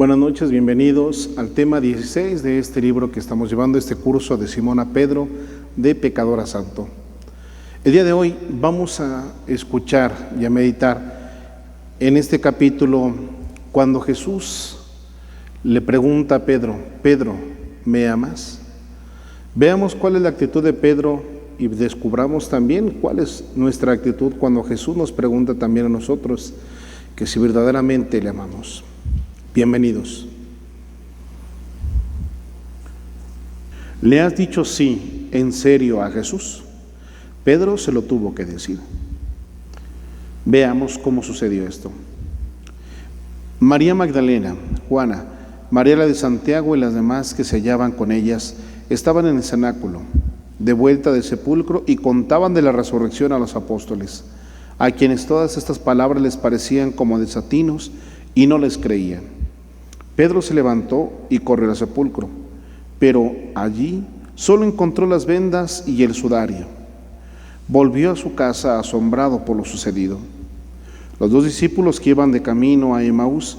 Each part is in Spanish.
Buenas noches, bienvenidos al tema 16 de este libro que estamos llevando, este curso de Simona Pedro, de Pecador a Santo. El día de hoy vamos a escuchar y a meditar en este capítulo cuando Jesús le pregunta a Pedro: Pedro, ¿me amas? Veamos cuál es la actitud de Pedro y descubramos también cuál es nuestra actitud cuando Jesús nos pregunta también a nosotros que si verdaderamente le amamos. Bienvenidos. ¿Le has dicho sí en serio a Jesús? Pedro se lo tuvo que decir. Veamos cómo sucedió esto. María Magdalena, Juana, María la de Santiago y las demás que se hallaban con ellas estaban en el cenáculo, de vuelta del sepulcro, y contaban de la resurrección a los apóstoles, a quienes todas estas palabras les parecían como desatinos y no les creían. Pedro se levantó y corrió al sepulcro, pero allí solo encontró las vendas y el sudario. Volvió a su casa asombrado por lo sucedido. Los dos discípulos que iban de camino a Emaús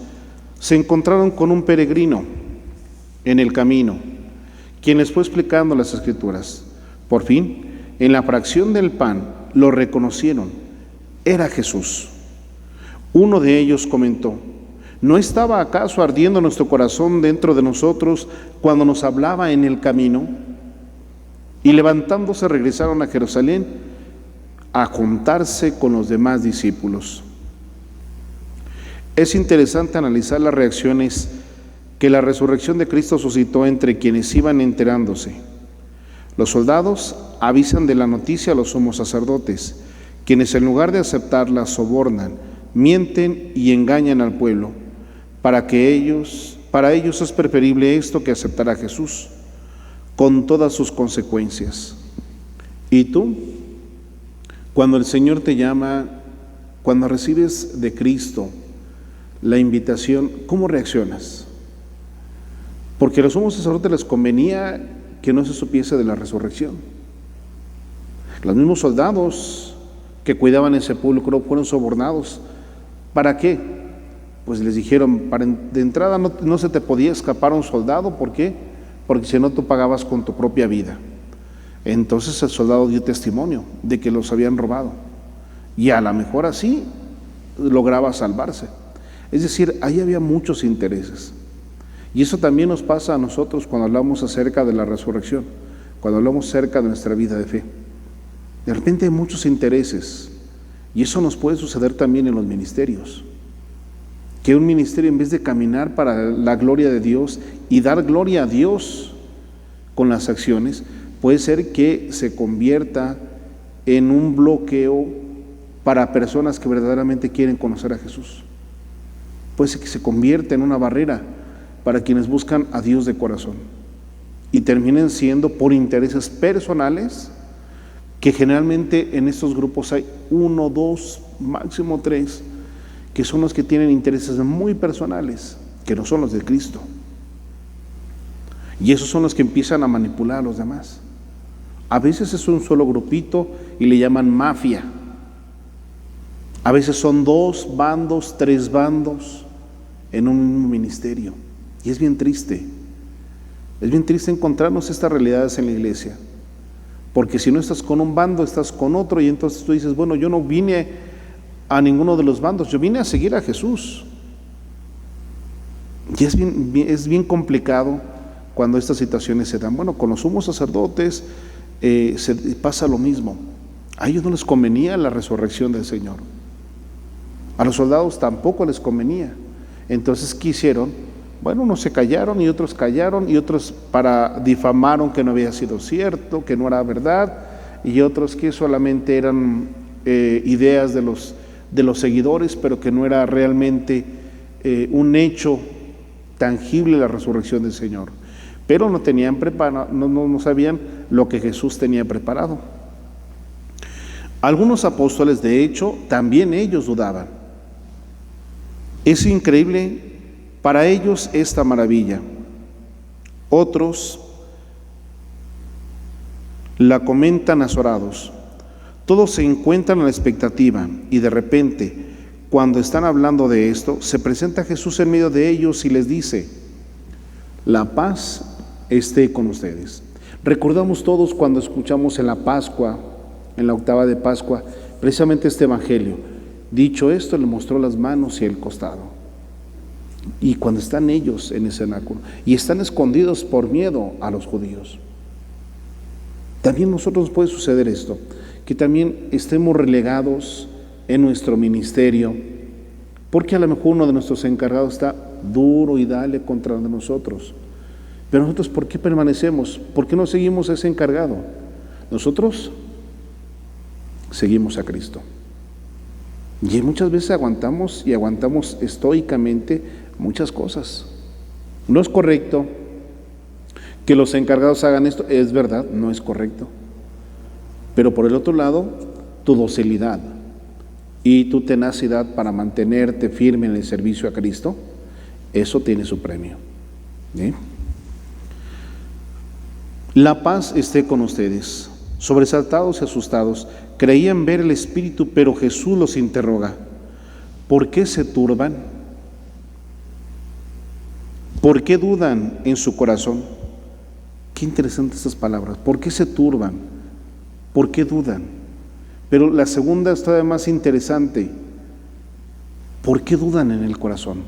se encontraron con un peregrino en el camino, quien les fue explicando las Escrituras. Por fin, en la fracción del pan, lo reconocieron. Era Jesús. Uno de ellos comentó: ¿no estaba acaso ardiendo nuestro corazón dentro de nosotros cuando nos hablaba en el camino? Y levantándose regresaron a Jerusalén a juntarse con los demás discípulos. Es interesante analizar las reacciones que la resurrección de Cristo suscitó entre quienes iban enterándose. Los soldados avisan de la noticia a los sumos sacerdotes, quienes en lugar de aceptarla sobornan, mienten y engañan al pueblo. Para ellos es preferible esto que aceptar a Jesús, con todas sus consecuencias. ¿Y tú? Cuando el Señor te llama, cuando recibes de Cristo la invitación, ¿cómo reaccionas? Porque a los sumos sacerdotes les convenía que no se supiese de la resurrección. Los mismos soldados que cuidaban el sepulcro fueron sobornados. ¿Para qué? Pues les dijeron, de entrada no se te podía escapar un soldado. ¿Por qué? Porque si no, tú pagabas con tu propia vida. Entonces el soldado dio testimonio de que los habían robado, y a lo mejor así lograba salvarse. Es decir, ahí había muchos intereses. Y eso también nos pasa a nosotros cuando hablamos acerca de la resurrección, cuando hablamos acerca de nuestra vida de fe. De repente hay muchos intereses, y eso nos puede suceder también en los ministerios. Que un ministerio, en vez de caminar para la gloria de Dios y dar gloria a Dios con las acciones, puede ser que se convierta en un bloqueo para personas que verdaderamente quieren conocer a Jesús. Puede ser que se convierta en una barrera para quienes buscan a Dios de corazón y terminen siendo por intereses personales, que generalmente en estos grupos hay 1, 2, máximo 3, que son los que tienen intereses muy personales, que no son los de Cristo. Y esos son los que empiezan a manipular a los demás. A veces es un solo grupito y le llaman mafia. A veces son 2 bandos, 3 bandos en un mismo ministerio. Y es bien triste. Es bien triste encontrarnos estas realidades en la iglesia. Porque si no estás con un bando, estás con otro, y entonces tú dices, bueno, yo no vine a ninguno de los bandos, yo vine a seguir a Jesús. Y es bien complicado cuando estas situaciones se dan. Bueno, con los sumos sacerdotes pasa lo mismo. A ellos no les convenía la resurrección del Señor. A los soldados tampoco les convenía. Entonces, ¿qué hicieron? Bueno, unos se callaron y otros callaron, y otros difamaron que no había sido cierto, que no era verdad, y otros que solamente eran ideas de los seguidores, pero que no era realmente un hecho tangible la resurrección del Señor. Pero no tenían no sabían lo que Jesús tenía preparado. Algunos apóstoles, de hecho, también ellos dudaban. Es increíble para ellos esta maravilla. Otros la comentan azorados. Todos se encuentran a la expectativa, y de repente, cuando están hablando de esto, se presenta Jesús en medio de ellos y les dice: la paz esté con ustedes. Recordamos todos cuando escuchamos en la Pascua, en la octava de Pascua, precisamente este evangelio. Dicho esto, le mostró las manos y el costado. Y cuando están ellos en el cenáculo y están escondidos por miedo a los judíos, también a nosotros nos puede suceder esto, que también estemos relegados en nuestro ministerio, porque a lo mejor uno de nuestros encargados está duro y dale contra de nosotros. Pero nosotros, ¿por qué permanecemos? ¿Por qué no seguimos a ese encargado? Nosotros seguimos a Cristo. Y muchas veces aguantamos estoicamente muchas cosas. No es correcto que los encargados hagan esto, es verdad, no es correcto. Pero por el otro lado, tu docilidad y tu tenacidad para mantenerte firme en el servicio a Cristo, eso tiene su premio. ¿Sí? La paz esté con ustedes. Sobresaltados y asustados, creían ver el Espíritu, pero Jesús los interroga: ¿por qué se turban? ¿Por qué dudan en su corazón? Qué interesantes estas palabras. ¿Por qué se turban? ¿Por qué dudan? Pero la segunda es todavía más interesante. ¿Por qué dudan en el corazón?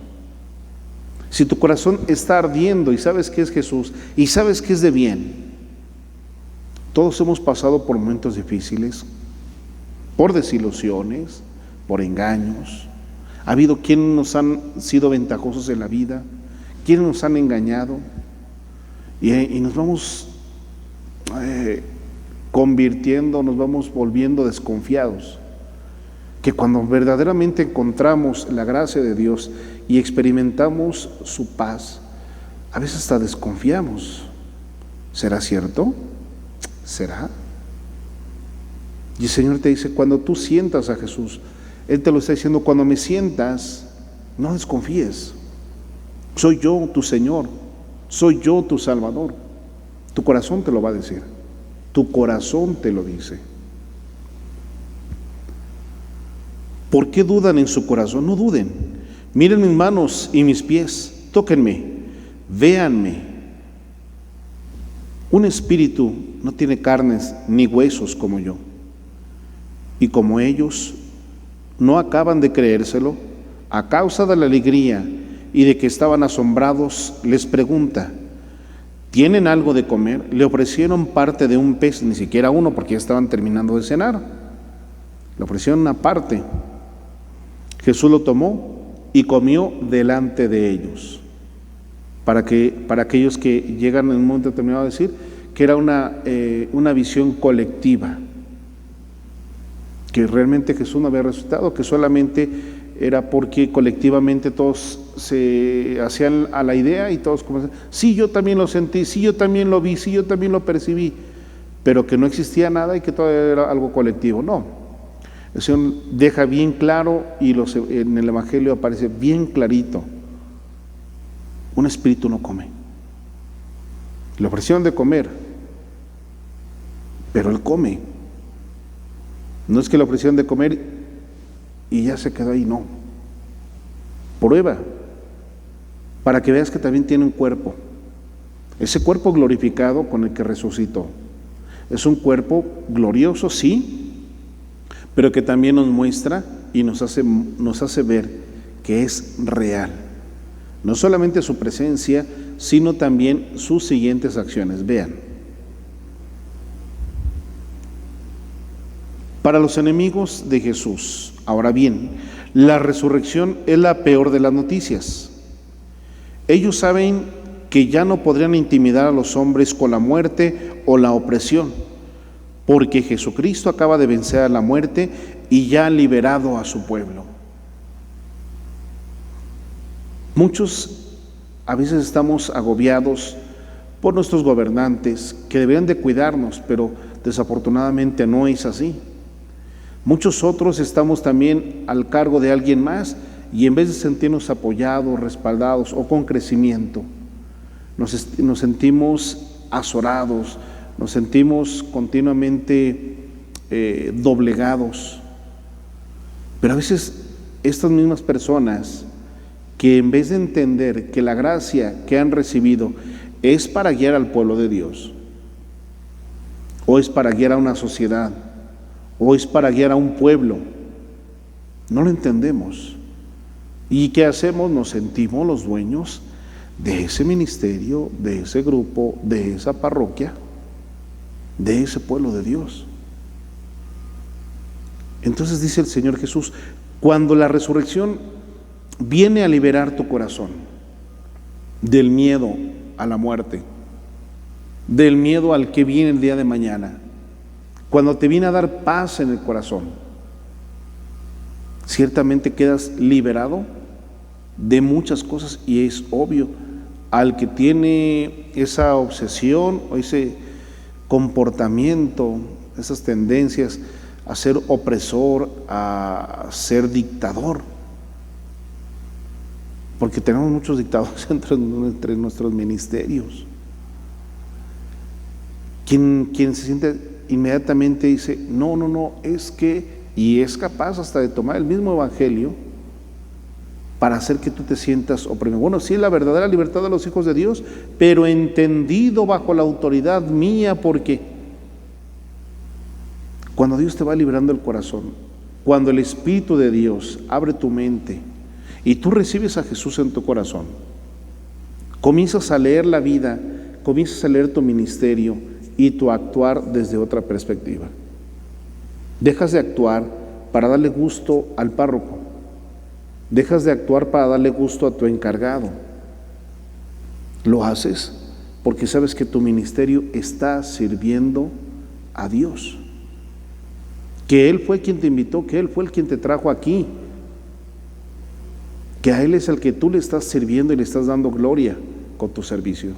Si tu corazón está ardiendo y sabes que es Jesús y sabes que es de bien. Todos hemos pasado por momentos difíciles, por desilusiones, por engaños. Ha habido quienes nos han sido ventajosos en la vida, quienes nos han engañado, y nos vamos convirtiendo, nos vamos volviendo desconfiados. Que cuando verdaderamente encontramos la gracia de Dios y experimentamos su paz, a veces hasta desconfiamos. ¿Será cierto? ¿Será? Y el Señor te dice, cuando tú sientas a Jesús, Él te lo está diciendo: cuando me sientas, no desconfíes. Soy yo tu Señor, soy yo tu Salvador. Tu corazón te lo va a decir, tu corazón te lo dice. ¿Por qué dudan en su corazón? No duden. Miren mis manos y mis pies, tóquenme, véanme. Un espíritu no tiene carnes ni huesos como yo. Y como ellos no acaban de creérselo, a causa de la alegría y de que estaban asombrados, les pregunta: ¿tienen algo de comer? Le ofrecieron parte de un pez, ni siquiera uno, porque ya estaban terminando de cenar. Le ofrecieron una parte. Jesús lo tomó y comió delante de ellos. Para aquellos que llegan en un momento determinado a decir que era una visión colectiva, que realmente Jesús no había resucitado, que solamente era porque colectivamente todos se hacían a la idea y todos como: sí, yo también lo sentí, sí, yo también lo vi, sí, yo también lo percibí, pero que no existía nada y que todo era algo colectivo. No, el Señor deja bien claro, y en el Evangelio aparece bien clarito: un espíritu no come. Le ofrecieron de comer, pero Él come. No es que le ofrecieron de comer y ya se quedó ahí, no. Prueba, para que veas que también tiene un cuerpo. Ese cuerpo glorificado con el que resucitó. Es un cuerpo glorioso, sí, pero que también nos muestra y nos hace ver que es real. No solamente su presencia, sino también sus siguientes acciones. Vean. Para los enemigos de Jesús, ahora bien, la resurrección es la peor de las noticias. Ellos saben que ya no podrían intimidar a los hombres con la muerte o la opresión, porque Jesucristo acaba de vencer a la muerte y ya ha liberado a su pueblo. Muchos a veces estamos agobiados por nuestros gobernantes, que deberían de cuidarnos, pero desafortunadamente no es así. Muchos otros estamos también al cargo de alguien más, y en vez de sentirnos apoyados, respaldados o con crecimiento, nos sentimos azorados, nos sentimos continuamente doblegados. Pero a veces estas mismas personas que en vez de entender que la gracia que han recibido es para guiar al pueblo de Dios, o es para guiar a una sociedad, o es para guiar a un pueblo, no lo entendemos. ¿Y qué hacemos? Nos sentimos los dueños de ese ministerio, de ese grupo, de esa parroquia, de ese pueblo de Dios. Entonces dice el Señor Jesús, cuando la resurrección viene a liberar tu corazón del miedo a la muerte, del miedo al que viene el día de mañana, cuando te viene a dar paz en el corazón, ciertamente quedas liberado de muchas cosas. Y es obvio, al que tiene esa obsesión o ese comportamiento, esas tendencias a ser opresor, a ser dictador, porque tenemos muchos dictadores entre nuestros ministerios. Quien se siente inmediatamente dice, no, es que, y es capaz hasta de tomar el mismo evangelio para hacer que tú te sientas oprimido. Bueno, sí, la verdadera libertad de los hijos de Dios, pero entendido bajo la autoridad mía, porque cuando Dios te va liberando el corazón, cuando el Espíritu de Dios abre tu mente y tú recibes a Jesús en tu corazón, comienzas a leer la vida, comienzas a leer tu ministerio y tu actuar desde otra perspectiva. Dejas de actuar para darle gusto al párroco, dejas de actuar para darle gusto a tu encargado. Lo haces porque sabes que tu ministerio está sirviendo a Dios, que Él fue quien te invitó, que Él fue el quien te trajo aquí, que a Él es el que tú le estás sirviendo y le estás dando gloria con tu servicio.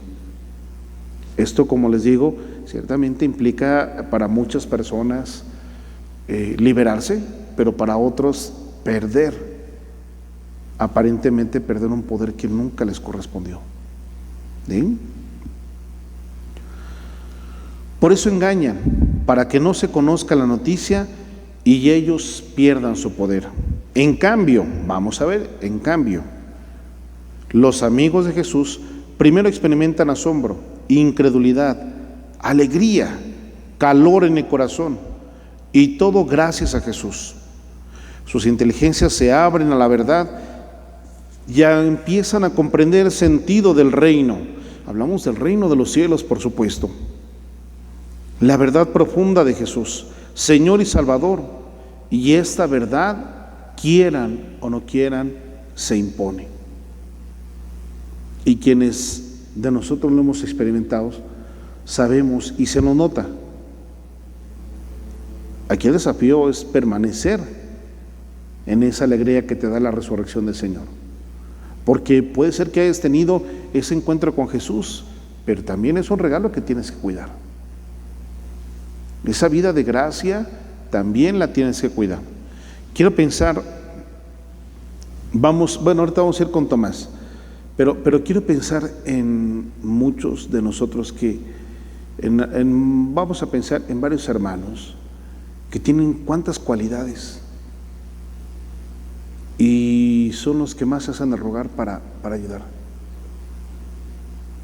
Esto, como les digo, ciertamente implica para muchas personas liberarse, pero para otros aparentemente perder un poder que nunca les correspondió. ¿Sí? Por eso engañan, para que no se conozca la noticia y ellos pierdan su poder. En cambio, vamos a ver, los amigos de Jesús primero experimentan asombro, incredulidad, alegría, calor en el corazón, y todo gracias a Jesús. Sus inteligencias se abren a la verdad, ya empiezan a comprender el sentido del reino. Hablamos del reino de los cielos, por supuesto. La verdad profunda de Jesús, Señor y Salvador, y esta verdad, quieran o no quieran, se impone. Y quienes de nosotros lo hemos experimentado, sabemos y se nos nota. Aquí el desafío es permanecer en esa alegría que te da la resurrección del Señor, porque puede ser que hayas tenido ese encuentro con Jesús, pero también es un regalo que tienes que cuidar. Esa vida de gracia también la tienes que cuidar. Quiero pensar, ahorita vamos a ir con Tomás, pero quiero pensar en muchos de nosotros que, vamos a pensar en varios hermanos que tienen cuantas cualidades y son los que más se hacen de rogar para ayudar.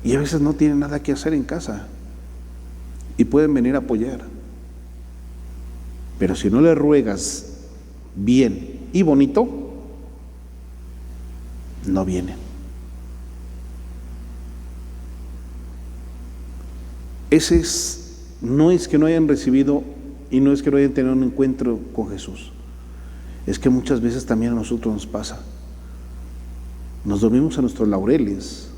Y a veces no tienen nada que hacer en casa y pueden venir a apoyar. Pero si no le ruegas bien y bonito, no vienen. No es que no hayan recibido y no es que no hayan tenido un encuentro con Jesús. Es que muchas veces también a nosotros nos pasa. Nos dormimos a nuestros laureles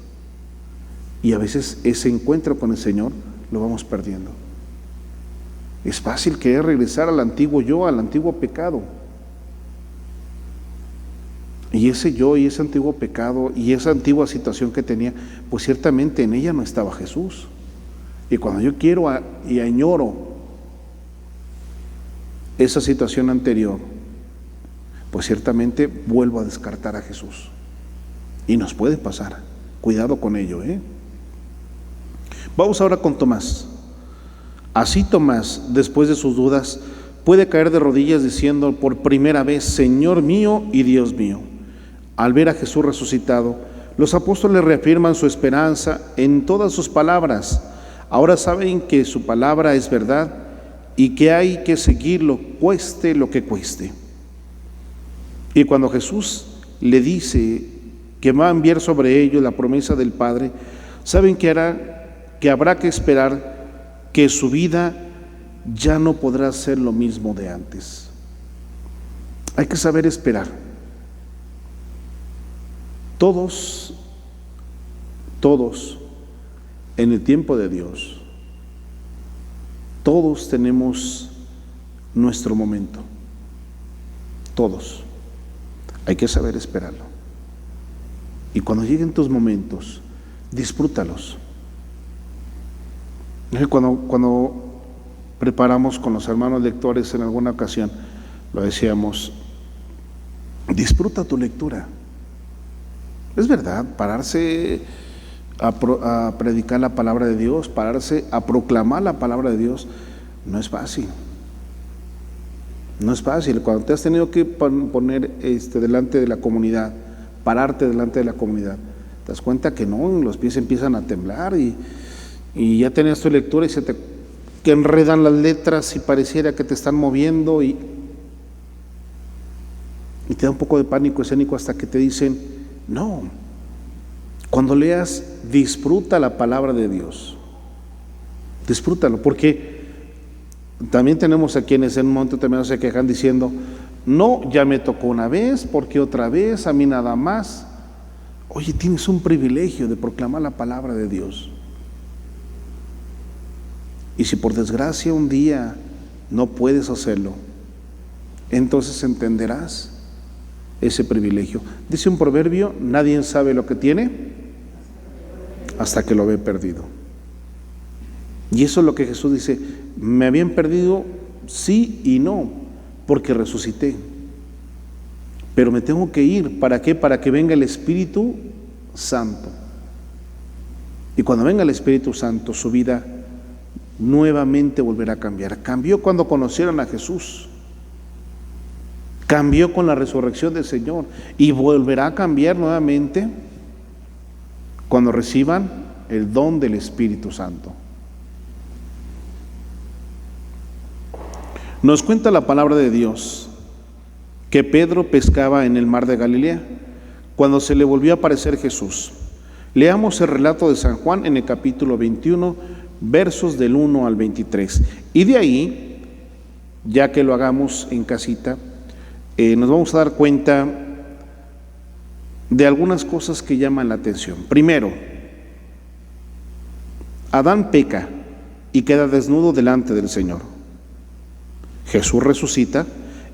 y a veces ese encuentro con el Señor lo vamos perdiendo. Es fácil querer regresar al antiguo yo, al antiguo pecado. Y ese yo y ese antiguo pecado y esa antigua situación que tenía, pues ciertamente en ella no estaba Jesús. Y cuando yo quiero y añoro esa situación anterior, pues ciertamente vuelvo a descartar a Jesús. Y nos puede pasar. Cuidado con ello, ¿eh? Vamos ahora con Tomás. Así Tomás, después de sus dudas, puede caer de rodillas diciendo por primera vez, Señor mío y Dios mío. Al ver a Jesús resucitado, los apóstoles reafirman su esperanza en todas sus palabras. Ahora saben que su palabra es verdad y que hay que seguirlo, cueste lo que cueste. Y cuando Jesús le dice que va a enviar sobre ellos la promesa del Padre, saben que habrá que esperar, que su vida ya no podrá ser lo mismo de antes. Hay que saber esperar. Todos, en el tiempo de Dios, todos tenemos nuestro momento. Todos. Hay que saber esperarlo. Y cuando lleguen tus momentos, disfrútalos. Cuando preparamos con los hermanos lectores en alguna ocasión, lo decíamos, disfruta tu lectura. Es verdad, pararse a predicar la palabra de Dios, pararse a proclamar la palabra de Dios, no es fácil. No es fácil. Cuando te has tenido que poner delante de la comunidad, pararte delante de la comunidad, te das cuenta que no, los pies empiezan a temblar y ya tenías tu lectura y se te enredan las letras y pareciera que te están moviendo y te da un poco de pánico escénico hasta que te dicen, no, cuando leas, disfruta la palabra de Dios, disfrútalo, porque también tenemos a quienes en un momento determinado se quejan diciendo, no, ya me tocó una vez, porque otra vez, a mí nada más. Oye, tienes un privilegio de proclamar la palabra de Dios. Y si por desgracia un día no puedes hacerlo, entonces entenderás ese privilegio. Dice un proverbio, nadie sabe lo que tiene hasta que lo ve perdido. Y eso es lo que Jesús dice, me habían perdido sí y no, porque resucité. Pero me tengo que ir, ¿para qué? Para que venga el Espíritu Santo. Y cuando venga el Espíritu Santo, su vida nuevamente volverá a cambiar. Cambió cuando conocieron a Jesús. Cambió con la resurrección del Señor. Y volverá a cambiar nuevamente cuando reciban el don del Espíritu Santo. Nos cuenta la palabra de Dios que Pedro pescaba en el mar de Galilea cuando se le volvió a aparecer Jesús. Leamos el relato de San Juan en el capítulo 21, versos del 1 al 23. Y de ahí, ya que lo hagamos en casita, nos vamos a dar cuenta de algunas cosas que llaman la atención. Primero, Adán peca y queda desnudo delante del Señor. Jesús resucita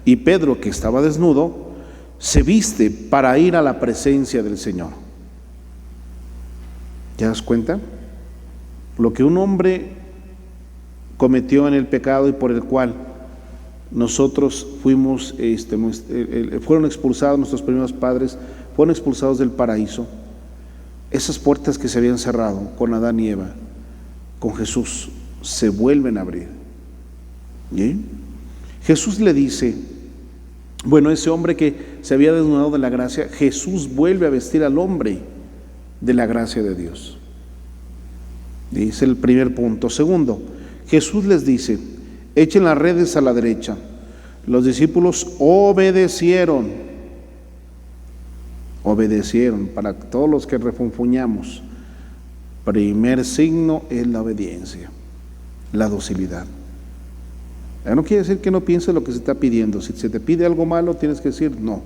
y Pedro, que estaba desnudo, se viste para ir a la presencia del Señor. ¿Te das cuenta? Lo que un hombre cometió en el pecado y por el cual nosotros fuimos, fueron expulsados, nuestros primeros padres fueron expulsados del paraíso. Esas puertas que se habían cerrado con Adán y Eva, con Jesús, se vuelven a abrir. ¿Sí? Jesús le dice, bueno, ese hombre que se había desnudado de la gracia, Jesús vuelve a vestir al hombre de la gracia de Dios. Dice el primer punto. Segundo, Jesús les dice, echen las redes a la derecha. Los discípulos obedecieron. Obedecieron. Para todos los que refunfuñamos, primer signo es la obediencia, la docilidad. No quiere decir que no pienses lo que se está pidiendo. Si se te pide algo malo, tienes que decir no.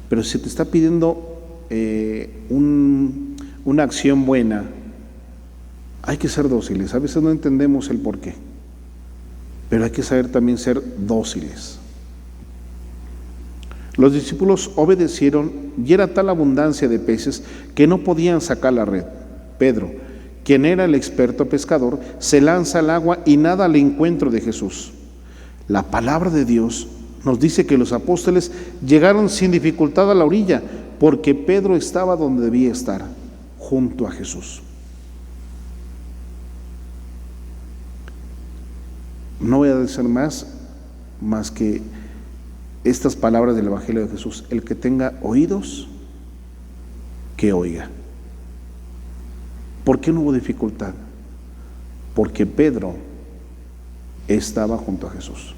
Pero si te está pidiendo una acción buena, hay que ser dóciles. A veces no entendemos el porqué, pero hay que saber también ser dóciles. Los discípulos obedecieron y era tal abundancia de peces que no podían sacar la red. Pedro, quien era el experto pescador, se lanza al agua y nada al encuentro de Jesús. La palabra de Dios nos dice que los apóstoles llegaron sin dificultad a la orilla, porque Pedro estaba donde debía estar, junto a Jesús. No voy a decir más, más que estas palabras del Evangelio de Jesús: el que tenga oídos, que oiga. ¿Por qué no hubo dificultad? Porque Pedro estaba junto a Jesús.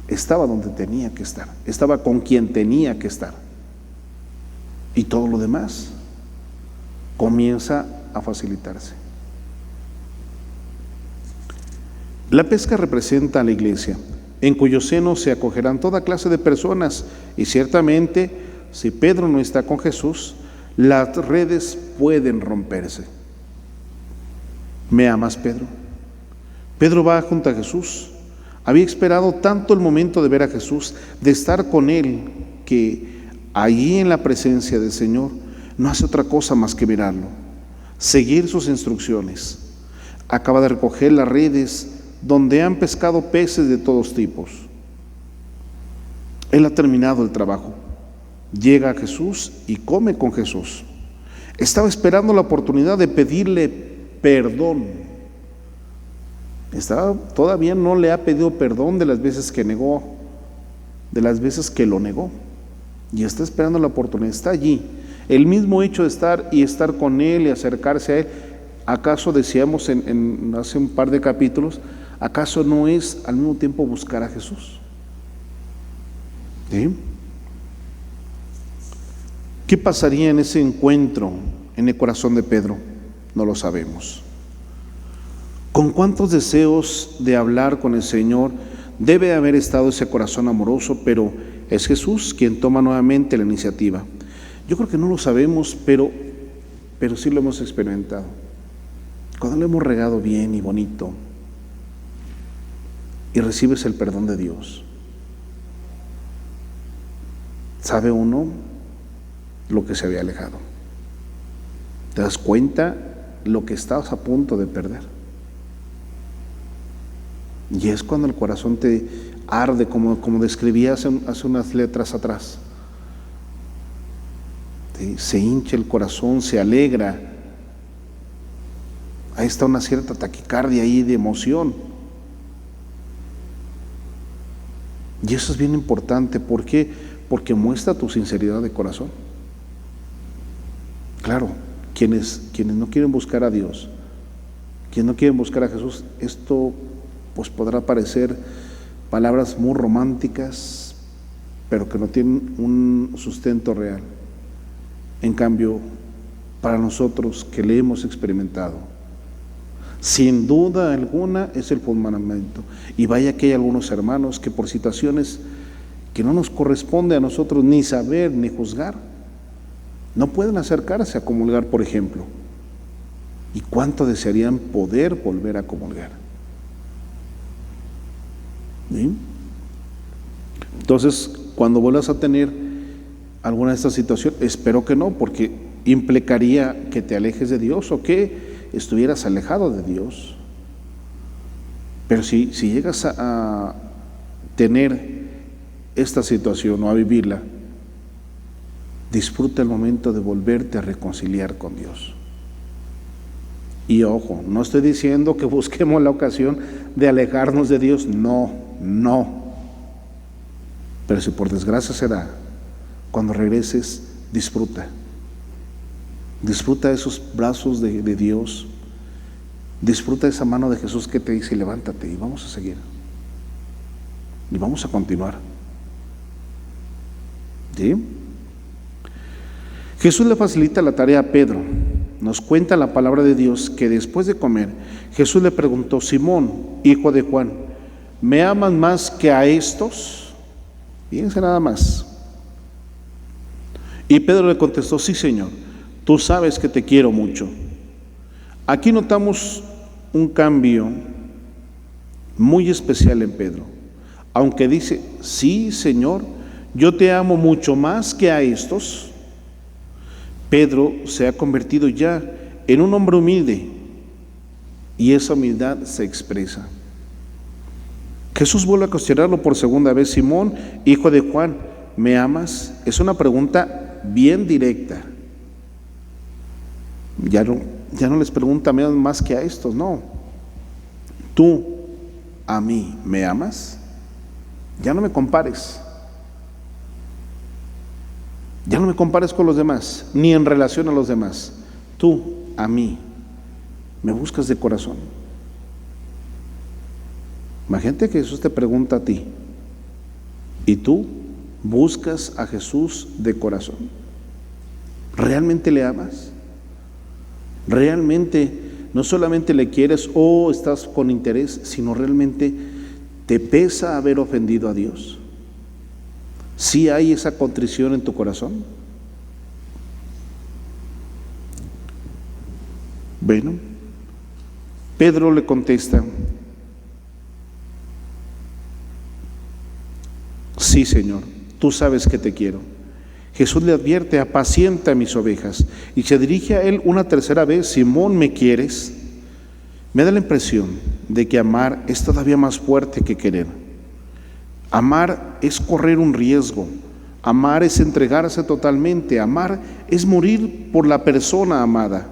Estaba donde tenía que estar. Estaba con quien tenía que estar. Y todo lo demás comienza a facilitarse. La pesca representa a la iglesia, en cuyo seno se acogerán toda clase de personas, y ciertamente, si Pedro no está con Jesús, las redes pueden romperse. ¿Me amas, Pedro? Pedro va junto a Jesús. Había esperado tanto el momento de ver a Jesús, de estar con Él, que allí en la presencia del Señor no hace otra cosa más que mirarlo, seguir sus instrucciones. Acaba de recoger las redes donde han pescado peces de todos tipos. Él ha terminado el trabajo. Llega a Jesús y come con Jesús. Estaba esperando la oportunidad de pedirle perdón. Todavía no le ha pedido perdón de las veces que negó, de las veces que lo negó. Y está esperando la oportunidad, está allí. El mismo hecho de estar con Él y acercarse a Él, ¿acaso decíamos hace un par de capítulos, acaso no es al mismo tiempo buscar a Jesús? ¿Sí? ¿Qué pasaría en ese encuentro en el corazón de Pedro? No lo sabemos. ¿Con cuántos deseos de hablar con el Señor debe haber estado ese corazón amoroso? Pero es Jesús quien toma nuevamente la iniciativa. Yo creo que no lo sabemos, pero sí lo hemos experimentado. Cuando lo hemos regado bien y bonito y recibes el perdón de Dios, sabe uno lo que se había alejado. Te das cuenta lo que estabas a punto de perder. Y es cuando el corazón te arde, como describía hace unas letras atrás. ¿Sí? Se hincha el corazón, se alegra. Ahí está una cierta taquicardia ahí de emoción. Y eso es bien importante. ¿Por qué? Porque muestra tu sinceridad de corazón. Claro, quienes no quieren buscar a Dios, quienes no quieren buscar a Jesús, esto pues podrá parecer palabras muy románticas, pero que no tienen un sustento real. En cambio, para nosotros que le hemos experimentado, sin duda alguna es el fundamento. Y vaya que hay algunos hermanos que por situaciones que no nos corresponde a nosotros ni saber ni juzgar, no pueden acercarse a comulgar, por ejemplo. ¿Y cuánto desearían poder volver a comulgar? ¿Sí? Entonces, cuando vuelvas a tener alguna de estas situaciones, espero que no, porque implicaría que te alejes de Dios o que estuvieras alejado de Dios. Pero si llegas a tener esta situación o a vivirla, disfruta el momento de volverte a reconciliar con Dios. Y ojo, no estoy diciendo que busquemos la ocasión de alejarnos de Dios, no. Pero si por desgracia se da, cuando regreses, disfruta esos brazos de Dios, disfruta esa mano de Jesús que te dice: levántate y vamos a seguir, y vamos a continuar. ¿Sí? Jesús le facilita la tarea a Pedro. Nos cuenta la palabra de Dios que después de comer, Jesús le preguntó: Simón, hijo de Juan, ¿me amas más que a estos? Fíjense nada más. Y Pedro le contestó: sí, Señor, tú sabes que te quiero mucho. Aquí notamos un cambio muy especial en Pedro. Aunque dice: sí, Señor, yo te amo mucho más que a estos, Pedro se ha convertido ya en un hombre humilde, y esa humildad se expresa. Jesús vuelve a cuestionarlo por segunda vez: Simón, hijo de Juan, ¿me amas? Es una pregunta bien directa. Ya no les pregunta: ¿me amas más que a estos? No. Tú, a mí me amas? Ya no me compares. Ya no me compares con los demás, ni en relación a los demás. Tú, a mí, me buscas de corazón. Imagínate que Jesús te pregunta a ti, y tú buscas a Jesús de corazón. ¿Realmente le amas? ¿Realmente no solamente le quieres o estás con interés, sino realmente te pesa haber ofendido a Dios? ¿Sí hay esa contrición en tu corazón? Bueno, Pedro le contesta: sí, Señor, tú sabes que te quiero. Jesús le advierte: apacienta mis ovejas. Y se dirige a él una tercera vez: Simón, ¿me quieres? Me da la impresión de que amar es todavía más fuerte que querer. Amar es correr un riesgo. Amar es entregarse totalmente. Amar es morir por la persona amada.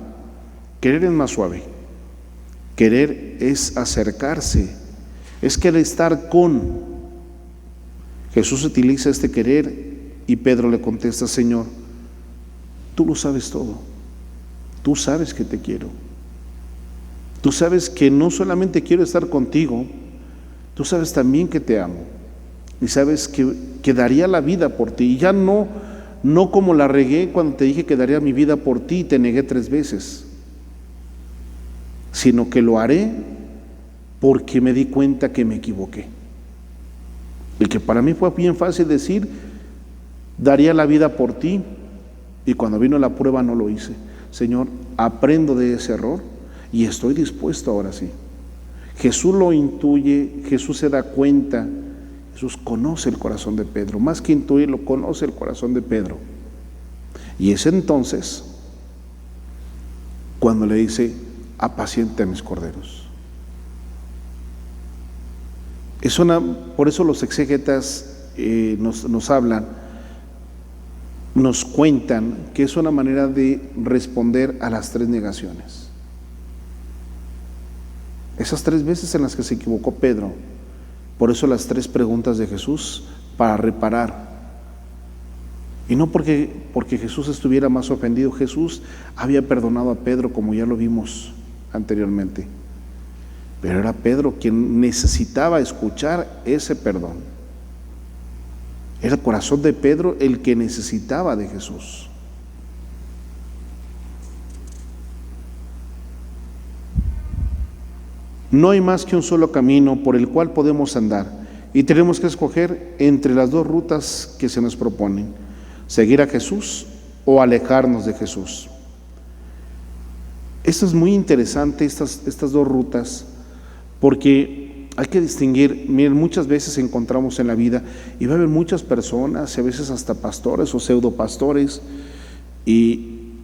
Querer es más suave. Querer es acercarse, es querer estar con. Jesús utiliza este querer y Pedro le contesta: Señor, tú lo sabes todo. Tú sabes que te quiero. Tú sabes que no solamente quiero estar contigo, tú sabes también que te amo. Y sabes que daría la vida por ti. Y ya no como la regué cuando te dije que daría mi vida por ti y te negué 3 veces, sino que lo haré porque me di cuenta que me equivoqué. Y que para mí fue bien fácil decir, daría la vida por ti, y cuando vino la prueba no lo hice. Señor, aprendo de ese error y estoy dispuesto ahora sí. Jesús lo intuye, Jesús se da cuenta, Jesús conoce el corazón de Pedro, más que intuirlo, conoce el corazón de Pedro. Y es entonces cuando le dice: apacienta mis corderos. Por eso los exégetas nos hablan, nos cuentan que es una manera de responder a las 3 negaciones. Esas 3 veces en las que se equivocó Pedro. Por eso las 3 preguntas de Jesús, para reparar. Y no porque Jesús estuviera más ofendido. Jesús había perdonado a Pedro, como ya lo vimos anteriormente. Pero era Pedro quien necesitaba escuchar ese perdón. Era el corazón de Pedro el que necesitaba de Jesús. No hay más que un solo camino por el cual podemos andar, y tenemos que escoger entre las 2 rutas que se nos proponen: seguir a Jesús o alejarnos de Jesús. Esto es muy interesante, estas 2 rutas, porque hay que distinguir. Miren, muchas veces encontramos en la vida, y va a haber muchas personas, a veces hasta pastores o pseudopastores, y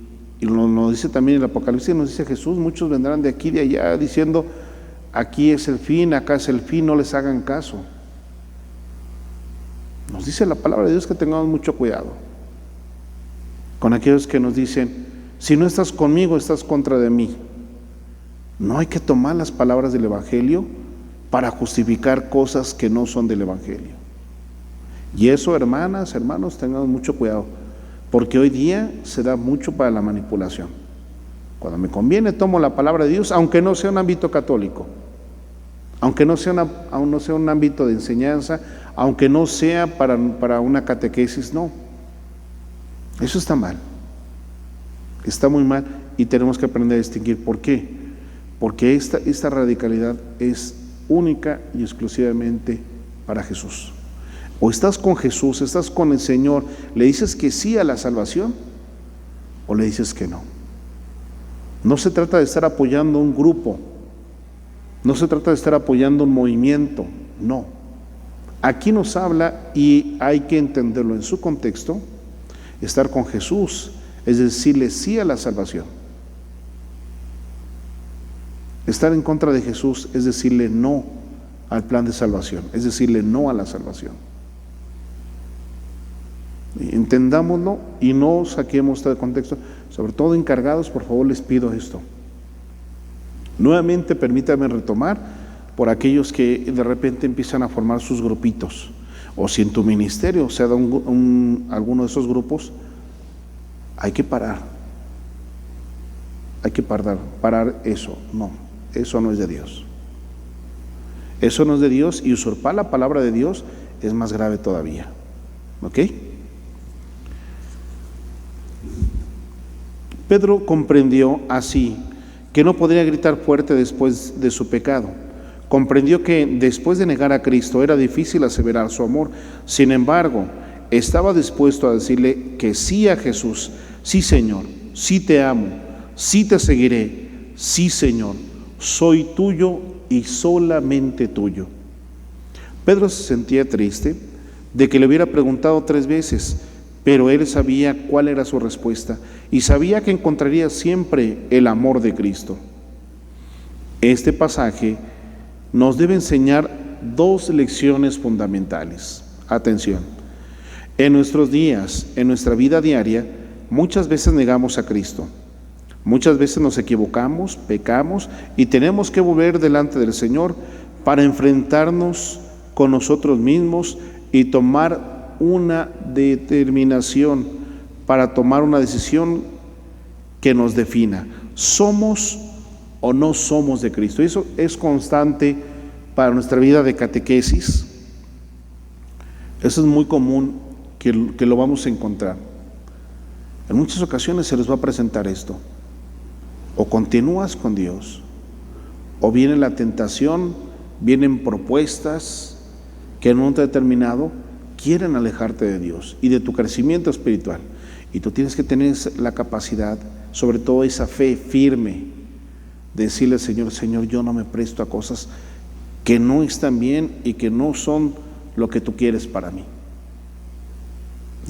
nos dice también el Apocalipsis, nos dice Jesús: muchos vendrán de aquí y de allá diciendo, aquí es el fin, acá es el fin, no les hagan caso. Nos dice la palabra de Dios que tengamos mucho cuidado con aquellos que nos dicen: si no estás conmigo, estás contra de mí. No hay que tomar las palabras del Evangelio para justificar cosas que no son del Evangelio. Y eso, hermanas, hermanos, tengamos mucho cuidado, porque hoy día se da mucho para la manipulación. Cuando me conviene tomo la palabra de Dios, aunque no sea un ámbito católico, aunque no sea un ámbito de enseñanza, aunque no sea para una catequesis, no. Eso está mal, está muy mal, y tenemos que aprender a distinguir. ¿Por qué? Porque esta radicalidad es única y exclusivamente para Jesús. O estás con Jesús, estás con el Señor, le dices que sí a la salvación, o le dices que no. No se trata de estar apoyando un grupo, no se trata de estar apoyando un movimiento, no. Aquí nos habla, y hay que entenderlo en su contexto. Estar con Jesús es decirle sí a la salvación. Estar en contra de Jesús es decirle no al plan de salvación, es decirle no a la salvación. Entendámoslo y no saquemos esto de contexto. Sobre todo encargados, por favor, les pido esto. Nuevamente permítame retomar por aquellos que de repente empiezan a formar sus grupitos, o si en tu ministerio se da alguno de esos grupos, hay que parar eso. No, eso no es de Dios. Eso no es de Dios, y usurpar la palabra de Dios es más grave todavía. ¿Ok? Pedro comprendió así que no podría gritar fuerte después de su pecado. Comprendió que después de negar a Cristo era difícil aseverar su amor. Sin embargo, estaba dispuesto a decirle que sí a Jesús. Sí, Señor, sí te amo, sí te seguiré, sí, Señor, soy tuyo y solamente tuyo. Pedro se sentía triste de que le hubiera preguntado 3 veces, pero él sabía cuál era su respuesta y sabía que encontraría siempre el amor de Cristo. Este pasaje nos debe enseñar 2 lecciones fundamentales. Atención, en nuestros días, en nuestra vida diaria, muchas veces negamos a Cristo. Muchas veces nos equivocamos, pecamos y tenemos que volver delante del Señor para enfrentarnos con nosotros mismos y tomar una determinación, para tomar una decisión que nos defina. ¿Somos o no somos de Cristo? Eso es constante para nuestra vida de catequesis. Eso es muy común que lo vamos a encontrar. En muchas ocasiones se les va a presentar esto. O continúas con Dios, o viene la tentación, vienen propuestas que en un momento determinado quieren alejarte de Dios y de tu crecimiento espiritual. Y tú tienes que tener la capacidad, sobre todo esa fe firme, de decirle al Señor: Señor, yo no me presto a cosas que no están bien y que no son lo que tú quieres para mí.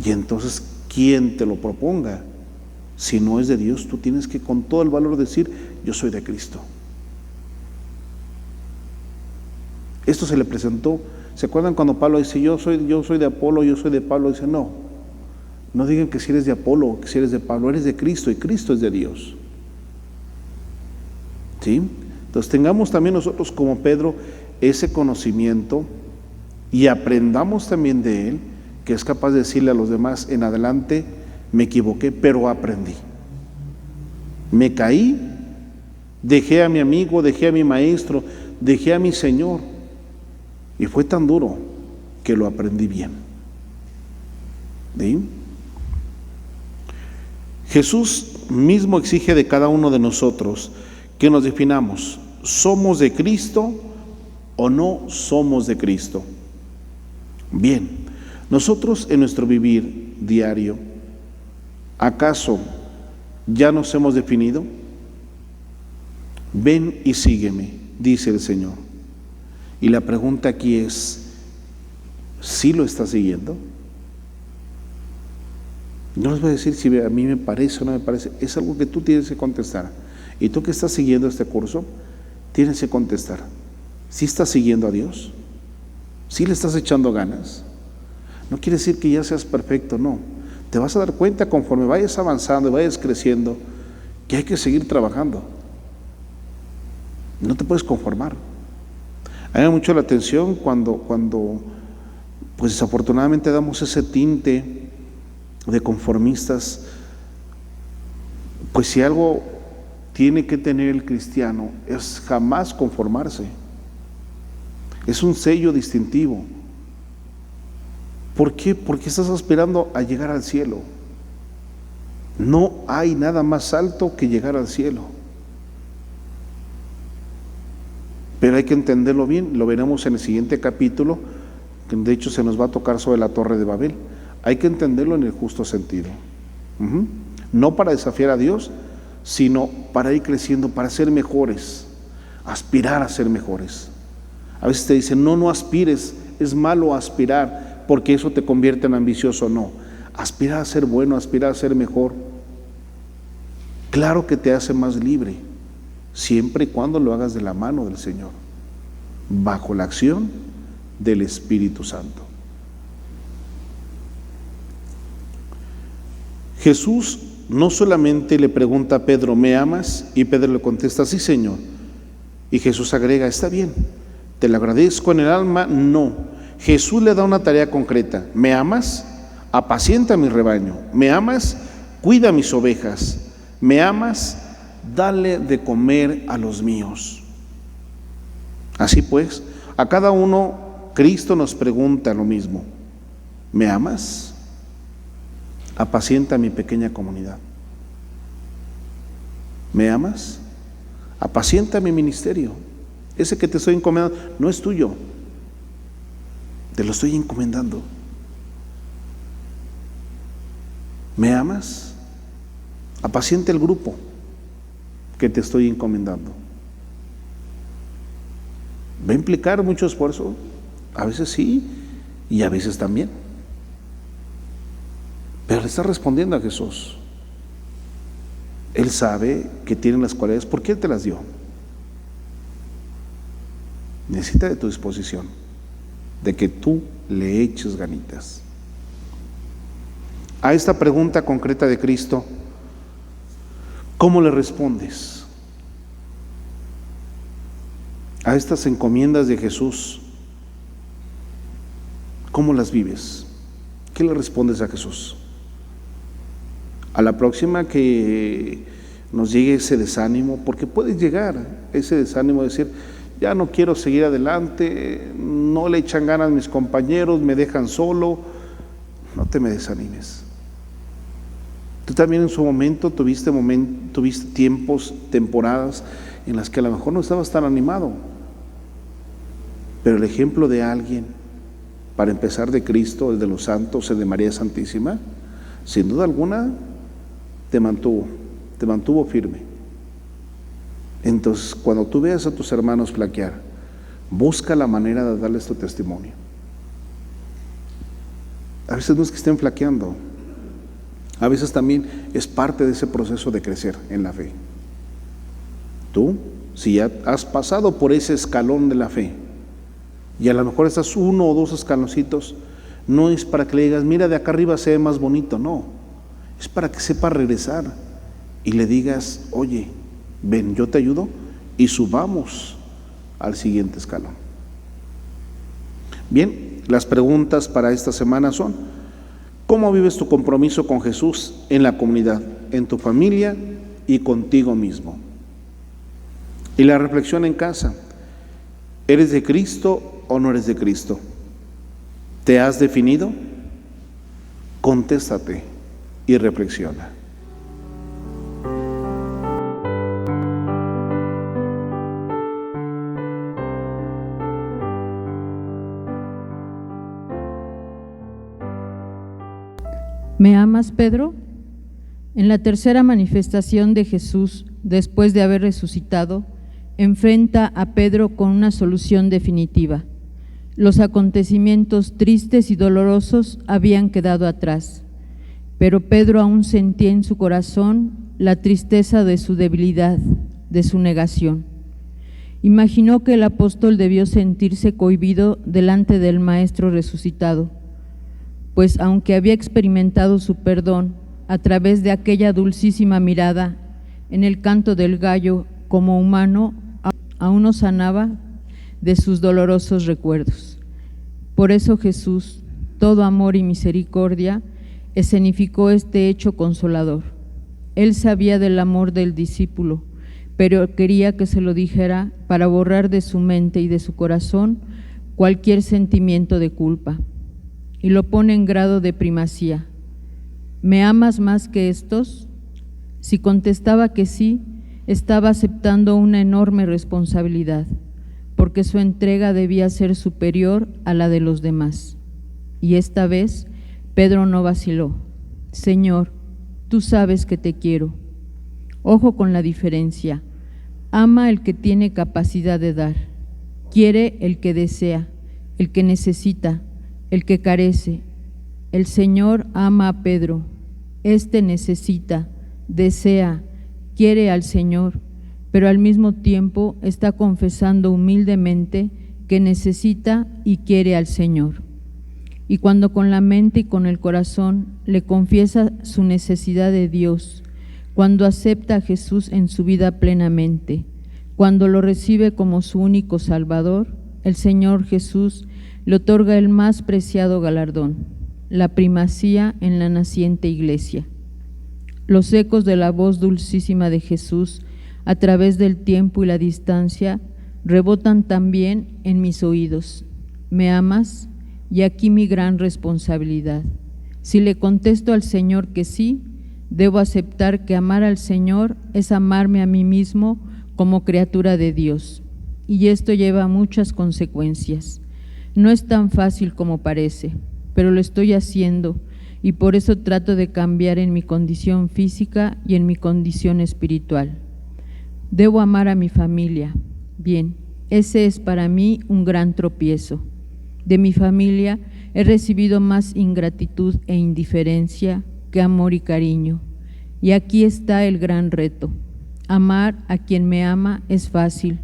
Y entonces, quien te lo proponga, si no es de Dios, tú tienes que con todo el valor decir: yo soy de Cristo. Esto se le presentó. ¿Se acuerdan cuando Pablo dice: yo soy de Apolo, yo soy de Pablo? Dice: no digan que si eres de Apolo o que si eres de Pablo, eres de Cristo, y Cristo es de Dios. ¿Sí? Entonces tengamos también nosotros, como Pedro, ese conocimiento, y aprendamos también de él, que es capaz de decirle a los demás: en adelante me equivoqué, pero aprendí. Me caí, dejé a mi amigo, dejé a mi maestro, dejé a mi Señor, y fue tan duro que lo aprendí bien. ¿Sí? Jesús mismo exige de cada uno de nosotros que nos definamos: ¿somos de Cristo o no somos de Cristo? Bien, nosotros en nuestro vivir diario, ¿acaso ya nos hemos definido? Ven y sígueme, dice el Señor. Y la pregunta aquí es: ¿sí lo estás siguiendo? No les voy a decir si a mí me parece o no me parece, es algo que tú tienes que contestar. Y tú que estás siguiendo este curso, tienes que contestar: ¿sí estás siguiendo a Dios? ¿Sí le estás echando ganas? No quiere decir que ya seas perfecto, no. Te vas a dar cuenta conforme vayas avanzando y vayas creciendo que hay que seguir trabajando. No te puedes conformar. A mí me mucho la atención cuando pues desafortunadamente damos ese tinte de conformistas. Pues si algo tiene que tener el cristiano es jamás conformarse. Es un sello distintivo. ¿Por qué? Porque estás aspirando a llegar al cielo. No hay nada más alto que llegar al cielo. Pero hay que entenderlo bien. Lo veremos en el siguiente capítulo, que de hecho se nos va a tocar sobre la Torre de Babel. Hay que entenderlo en el justo sentido. No para desafiar a Dios, sino para ir creciendo, para ser mejores, aspirar a ser mejores. A veces te dicen: no aspires, es malo aspirar, porque eso te convierte en ambicioso. No, aspirar a ser bueno, aspirar a ser mejor, claro que te hace más libre, siempre y cuando lo hagas de la mano del Señor, bajo la acción del Espíritu Santo. Jesús no solamente le pregunta a Pedro: ¿me amas? Y Pedro le contesta: sí, Señor. Y Jesús agrega: está bien, ¿Te lo agradezco en el alma? No. Jesús le da una tarea concreta. ¿Me amas? Apacienta mi rebaño. ¿Me amas? Cuida mis ovejas. ¿Me amas? Dale de comer a los míos. Así pues, a cada uno Cristo nos pregunta lo mismo. ¿Me amas? Apacienta mi pequeña comunidad. ¿Me amas? Apacienta mi ministerio. Ese que te estoy encomendando no es tuyo. Te lo estoy encomendando. ¿Me amas? Apacienta el grupo que te estoy encomendando. ¿Va a implicar mucho esfuerzo? A veces sí y a veces también. Pero le está respondiendo a Jesús. Él sabe que tiene las cualidades. ¿Por qué Él te las dio? Necesita de tu disposición, de que tú le eches ganitas. A esta pregunta concreta de Cristo, ¿cómo le respondes? A estas encomiendas de Jesús, ¿cómo las vives? ¿Qué le respondes a Jesús? A la próxima que nos llegue ese desánimo, porque puede llegar ese desánimo de decir, ya no quiero seguir adelante, no le echan ganas mis compañeros, me dejan solo. No te me desanimes. Tú también en su momento tuviste tiempos, temporadas en las que a lo mejor no estabas tan animado. Pero el ejemplo de alguien, para empezar de Cristo, el de los santos, el de María Santísima, sin duda alguna te mantuvo firme. Entonces, cuando tú veas a tus hermanos flaquear, busca la manera de darles tu testimonio. A veces no es que estén flaqueando, a veces también es parte de ese proceso de crecer en la fe. Tú, si ya has pasado por ese escalón de la fe, y a lo mejor estás 1 o 2 escaloncitos, no es para que le digas, mira, de acá arriba se ve más bonito, no. Es para que sepa regresar y le digas, oye, ven, yo te ayudo y subamos al siguiente escalón. Bien, las preguntas para esta semana son: ¿cómo vives tu compromiso con Jesús en la comunidad, en tu familia y contigo mismo? Y la reflexión en casa: ¿eres de Cristo o no eres de Cristo? ¿Te has definido? Contéstate y reflexiona. ¿Me amas, Pedro? En la tercera manifestación de Jesús, después de haber resucitado, enfrenta a Pedro con una solución definitiva. Los acontecimientos tristes y dolorosos habían quedado atrás, pero Pedro aún sentía en su corazón la tristeza de su debilidad, de su negación. Imaginó que el apóstol debió sentirse cohibido delante del Maestro resucitado, pues aunque había experimentado su perdón a través de aquella dulcísima mirada en el canto del gallo, como humano, aún no sanaba de sus dolorosos recuerdos. Por eso Jesús, todo amor y misericordia, escenificó este hecho consolador. Él sabía del amor del discípulo, pero quería que se lo dijera para borrar de su mente y de su corazón cualquier sentimiento de culpa. Y lo pone en grado de primacía. ¿Me amas más que estos? Si contestaba que sí, estaba aceptando una enorme responsabilidad, porque su entrega debía ser superior a la de los demás. Y esta vez Pedro no vaciló. Señor, tú sabes que te quiero. Ojo con la diferencia. Ama el que tiene capacidad de dar. Quiere el que desea, el que necesita, el que carece. El Señor ama a Pedro. Éste necesita, desea, quiere al Señor, pero al mismo tiempo está confesando humildemente que necesita y quiere al Señor. Y cuando con la mente y con el corazón le confiesa su necesidad de Dios, cuando acepta a Jesús en su vida plenamente, cuando lo recibe como su único Salvador, el Señor Jesús le otorga el más preciado galardón, la primacía en la naciente Iglesia. Los ecos de la voz dulcísima de Jesús a través del tiempo y la distancia rebotan también en mis oídos. ¿Me amas? Y aquí mi gran responsabilidad. Si le contesto al Señor que sí, debo aceptar que amar al Señor es amarme a mí mismo como criatura de Dios. Y esto lleva muchas consecuencias. No es tan fácil como parece, pero lo estoy haciendo y por eso trato de cambiar en mi condición física y en mi condición espiritual. Debo amar a mi familia. Bien, ese es para mí un gran tropiezo. De mi familia he recibido más ingratitud e indiferencia que amor y cariño. Y aquí está el gran reto. Amar a quien me ama es fácil.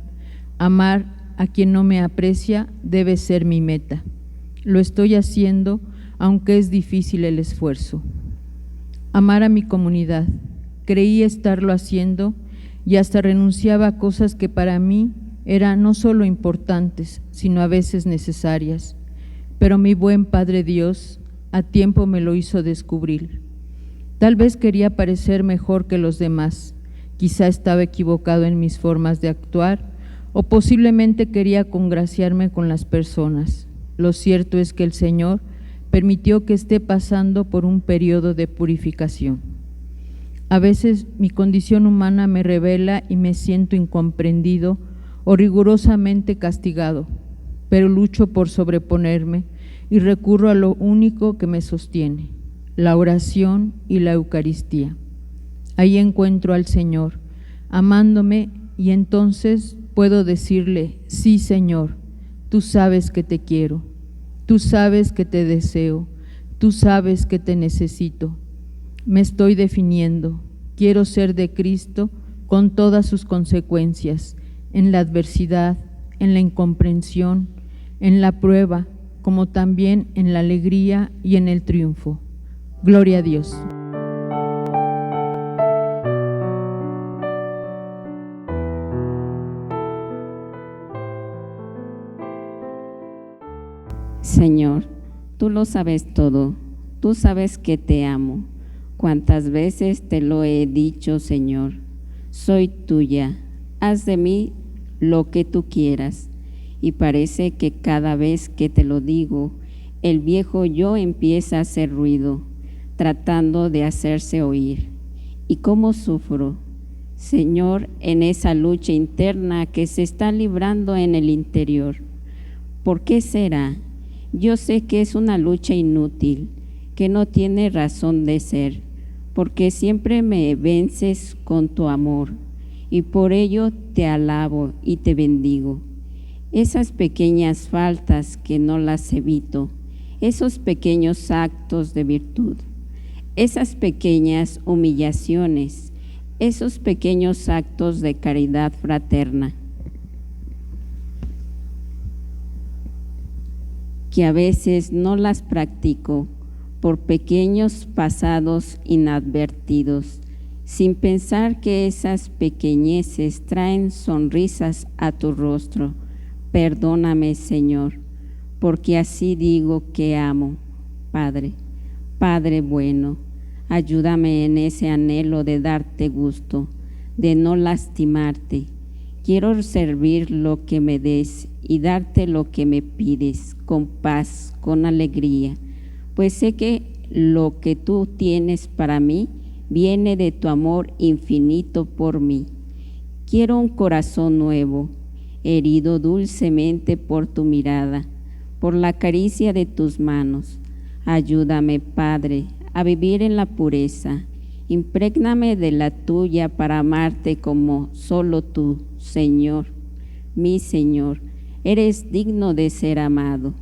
Amar a quien no me aprecia debe ser mi meta. Lo estoy haciendo, aunque es difícil el esfuerzo. Amar a mi comunidad. Creí estarlo haciendo y hasta renunciaba a cosas que para mí eran no solo importantes, sino a veces necesarias. Pero mi buen Padre Dios a tiempo me lo hizo descubrir. Tal vez quería parecer mejor que los demás, quizá estaba equivocado en mis formas de actuar o posiblemente quería congraciarme con las personas. Lo cierto es que el Señor permitió que esté pasando por un periodo de purificación. A veces mi condición humana me revela y me siento incomprendido o rigurosamente castigado, pero lucho por sobreponerme y recurro a lo único que me sostiene, la oración y la Eucaristía. Ahí encuentro al Señor, amándome, y entonces puedo decirle: sí, Señor, tú sabes que te quiero, tú sabes que te deseo, tú sabes que te necesito. Me estoy definiendo, quiero ser de Cristo con todas sus consecuencias, en la adversidad, en la incomprensión, en la prueba, como también en la alegría y en el triunfo. Gloria a Dios. Señor, tú lo sabes todo, tú sabes que te amo. Cuántas veces te lo he dicho, Señor, soy tuya, haz de mí lo que tú quieras. Y parece que cada vez que te lo digo, el viejo yo empieza a hacer ruido, tratando de hacerse oír. ¿Y cómo sufro, Señor, en esa lucha interna que se está librando en el interior? ¿Por qué será? Yo sé que es una lucha inútil, que no tiene razón de ser, porque siempre me vences con tu amor, y por ello te alabo y te bendigo. Esas pequeñas faltas que no las evito, esos pequeños actos de virtud, esas pequeñas humillaciones, esos pequeños actos de caridad fraterna, que a veces no las practico por pequeños pasados inadvertidos, sin pensar que esas pequeñeces traen sonrisas a tu rostro. Perdóname, Señor, porque así digo que amo. Padre, Padre bueno, ayúdame en ese anhelo de darte gusto, de no lastimarte. Quiero servir lo que me des y darte lo que me pides, con paz, con alegría, pues sé que lo que tú tienes para mí viene de tu amor infinito por mí. Quiero un corazón nuevo, herido dulcemente por tu mirada, por la caricia de tus manos. Ayúdame, Padre, a vivir en la pureza. Imprégname de la tuya para amarte como solo tú, Señor, mi Señor, eres digno de ser amado.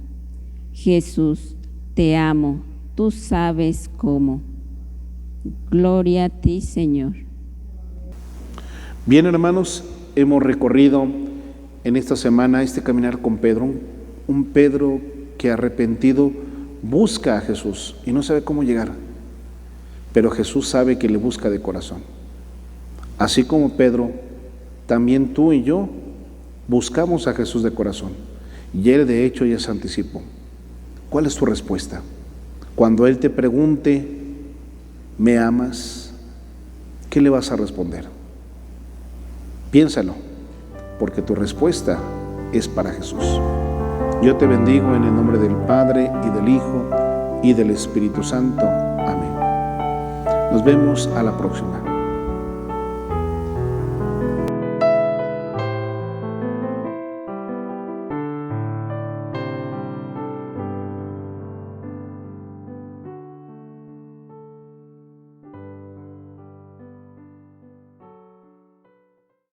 Jesús, te amo, tú sabes cómo. Gloria a ti, Señor. Bien, hermanos, hemos recorrido en esta semana este caminar con Pedro, un Pedro que arrepentido busca a Jesús y no sabe cómo llegar, pero Jesús sabe que le busca de corazón. Así como Pedro, también tú y yo buscamos a Jesús de corazón y Él de hecho ya se anticipó. ¿Cuál es tu respuesta? Cuando Él te pregunte, ¿me amas?, ¿qué le vas a responder? Piénsalo, porque tu respuesta es para Jesús. Yo te bendigo en el nombre del Padre, y del Hijo, y del Espíritu Santo. Amén. Nos vemos a la próxima.